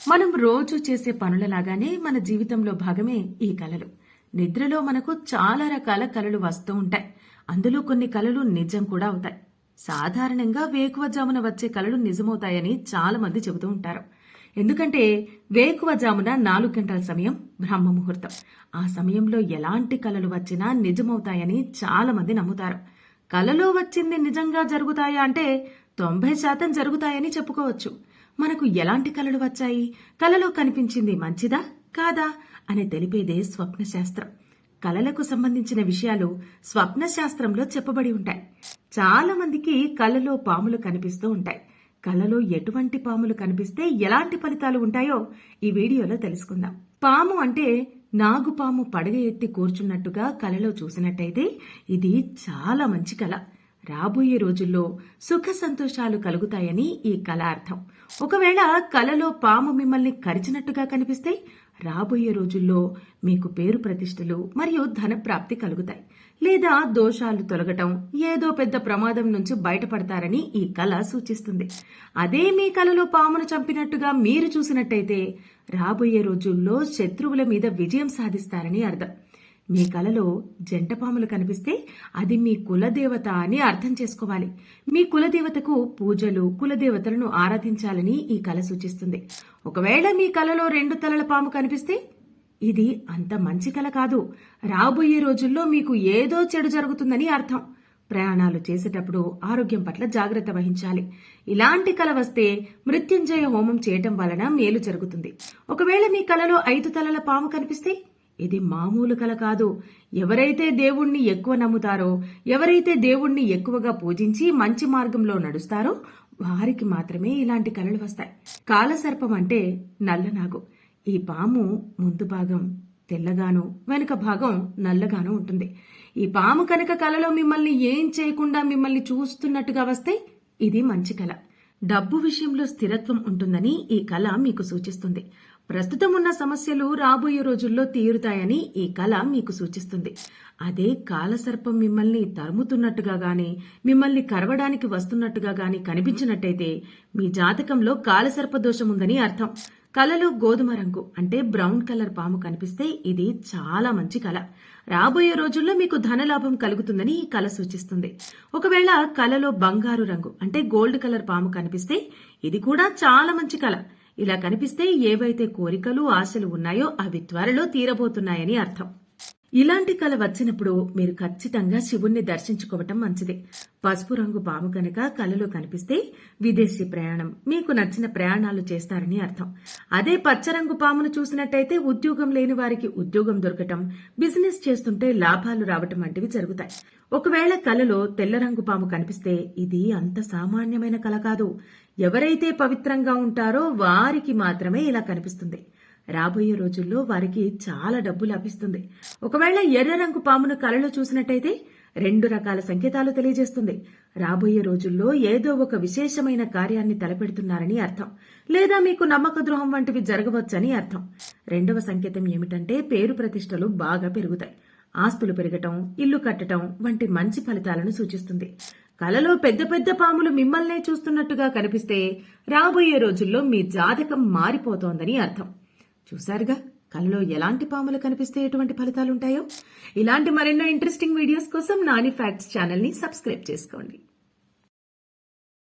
మనం రోజు చేసే పనులలాగానే మన జీవితంలో భాగమే ఈ కలలు. నిద్రలో మనకు చాలా రకాల కలలు వస్తూ ఉంటాయి. అందులో కొన్ని కలలు నిజం కూడా అవుతాయి. సాధారణంగా వేకువజామున వచ్చే కలలు నిజమవుతాయని చాలా మంది చెబుతూ ఉంటారు. ఎందుకంటే వేకువజామున 4 గంటల సమయం బ్రహ్మ ముహూర్తం. ఆ సమయంలో ఎలాంటి కలలు వచ్చినా నిజమవుతాయని చాలా మంది నమ్ముతారు. కలలో వచ్చింది నిజంగా జరుగుతాయా అంటే 90% జరుగుతాయని చెప్పుకోవచ్చు. మనకు ఎలాంటి కలలు వచ్చాయి, కలలో కనిపించింది మంచిదా కాదా అని తెలిపేదే స్వప్న శాస్త్రం. కలలకు సంబంధించిన విషయాలు స్వప్న శాస్త్రంలో చెప్పబడి ఉంటాయి. చాలా మందికి కలలో పాములు కనిపిస్తూ ఉంటాయి. కలలో ఎటువంటి పాములు కనిపిస్తే ఎలాంటి ఫలితాలు ఉంటాయో ఈ వీడియోలో తెలుసుకుందాం. పాము అంటే నాగుపాము పడగ ఎత్తి కూర్చున్నట్టుగా కలలో చూసినట్టయితే ఇది చాలా మంచి కల. రాబోయే రోజుల్లో సుఖ సంతోషాలు కలుగుతాయని ఈ కళ అర్థం. ఒకవేళ కలలో పాము మిమ్మల్ని కరిచినట్టుగా కనిపిస్తే రాబోయే రోజుల్లో మీకు పేరు ప్రతిష్టలు మరియు ధన ప్రాప్తి కలుగుతాయి. లేదా దోషాలు తొలగటం, ఏదో పెద్ద ప్రమాదం నుంచి బయటపడతారని ఈ కళ సూచిస్తుంది. అదే మీ కలలో పామును చంపినట్టుగా మీరు చూసినట్టయితే రాబోయే రోజుల్లో శత్రువుల మీద విజయం సాధిస్తారని అర్థం. మీ కలలో జంట పాములు కనిపిస్తే అది మీ కులదేవత అని అర్థం చేసుకోవాలి. మీ కులదేవతకు పూజలు, కులదేవతలను ఆరాధించాలని ఈ కల సూచిస్తుంది. ఒకవేళ మీ కలలో 2 తలల పాము కనిపిస్తే ఇది అంత మంచి కల కాదు. రాబోయే రోజుల్లో మీకు ఏదో చెడు జరుగుతుందని అర్థం. ప్రయాణాలు చేసేటప్పుడు ఆరోగ్యం పట్ల జాగ్రత్త వహించాలి. ఇలాంటి కల వస్తే మృత్యుంజయ హోమం చేయటం వలన మేలు జరుగుతుంది. ఒకవేళ మీ కలలో 5 తలల పాము కనిపిస్తే ఇది మామూలు కల కాదు. ఎవరైతే దేవుణ్ణి ఎక్కువ నమ్ముతారో, ఎవరైతే దేవుణ్ణి ఎక్కువగా పూజించి మంచి మార్గంలో నడుస్తారో వారికి మాత్రమే ఇలాంటి కలలు వస్తాయి. కాలసర్పం అంటే నల్లనాగు. ఈ పాము ముందు భాగం తెల్లగాను, వెనుక భాగం నల్లగాను ఉంటుంది. ఈ పాము కనుక కలలో మిమ్మల్ని ఏం చేయకుండా మిమ్మల్ని చూస్తున్నట్టుగా వస్తే ఇది మంచి కల. డబ్బు విషయంలో స్థిరత్వం ఉంటుందని ఈ కళ మీకు సూచిస్తుంది. ప్రస్తుతం ఉన్న సమస్యలు రాబోయే రోజుల్లో తీరుతాయని ఈ కళ మీకు సూచిస్తుంది. అదే కాలసర్పం మిమ్మల్ని తరుముతున్నట్టుగా గాని, మిమ్మల్ని కరవడానికి వస్తున్నట్టుగా గాని కనిపించినట్టయితే మీ జాతకంలో కాలసర్ప దోషం ఉందని అర్థం. కలలో గోధుమ రంగు అంటే బ్రౌన్ కలర్ పాము కనిపిస్తే ఇది చాలా మంచి కళ. రాబోయే రోజుల్లో మీకు ధనలాభం కలుగుతుందని ఈ కళ సూచిస్తుంది. ఒకవేళ కలలో బంగారు రంగు అంటే గోల్డ్ కలర్ పాము కనిపిస్తే ఇది కూడా చాలా మంచి కళ. ఇలా కనిపిస్తే ఏవైతే కోరికలు, ఆశలు ఉన్నాయో అవి త్వరలో తీరబోతున్నాయని అర్థం. ఇలాంటి కల వచ్చినప్పుడు మీరు ఖచ్చితంగా శివుణ్ణి దర్శించుకోవటం మంచిది. పసుపు రంగు పాము కనుక కలలో కనిపిస్తే విదేశీ ప్రయాణం, మీకు నచ్చిన ప్రయాణాలు చేస్తారని అర్థం. అదే పచ్చరంగు పామును చూసినట్టయితే ఉద్యోగం లేని వారికి ఉద్యోగం దొరకటం, బిజినెస్ చేస్తుంటే లాభాలు రావటం వంటివి జరుగుతాయి. ఒకవేళ కలలో తెల్ల రంగు పాము కనిపిస్తే ఇది అంత సామాన్యమైన కల కాదు. ఎవరైతే పవిత్రంగా ఉంటారో వారికి మాత్రమే ఇలా కనిపిస్తుంది. రాబోయే రోజుల్లో వారికి చాలా డబ్బు లభిస్తుంది. ఒకవేళ ఎర్ర రంగు పామును కలలో చూసినట్టయితే 2 రకాల సంకేతాలు తెలియజేస్తుంది. రాబోయే రోజుల్లో ఏదో ఒక విశేషమైన కార్యాన్ని తలపెడుతున్నారని అర్థం. లేదా మీకు నమ్మక ద్రోహం వంటివి జరగవచ్చని అర్థం. 2వ సంకేతం ఏమిటంటే పేరు ప్రతిష్టలు బాగా పెరుగుతాయి. ఆస్తులు పెరగటం, ఇల్లు కట్టడం వంటి మంచి ఫలితాలను సూచిస్తుంది. కలలో పెద్ద పెద్ద పాములు మిమ్మల్నే చూస్తున్నట్టుగా కనిపిస్తే రాబోయే రోజుల్లో మీ జాతకం మారిపోతోందని అర్థం. చూశారుగా కలలో ఎలాంటి పాములు కనిపిస్తే ఎటువంటి ఫలితాలుంటాయో. ఇలాంటి మరెన్నో ఇంట్రెస్టింగ్ వీడియోస్ కోసం నాని ఫ్యాక్ట్స్ ఛానల్ ని సబ్స్క్రైబ్ చేసుకోండి.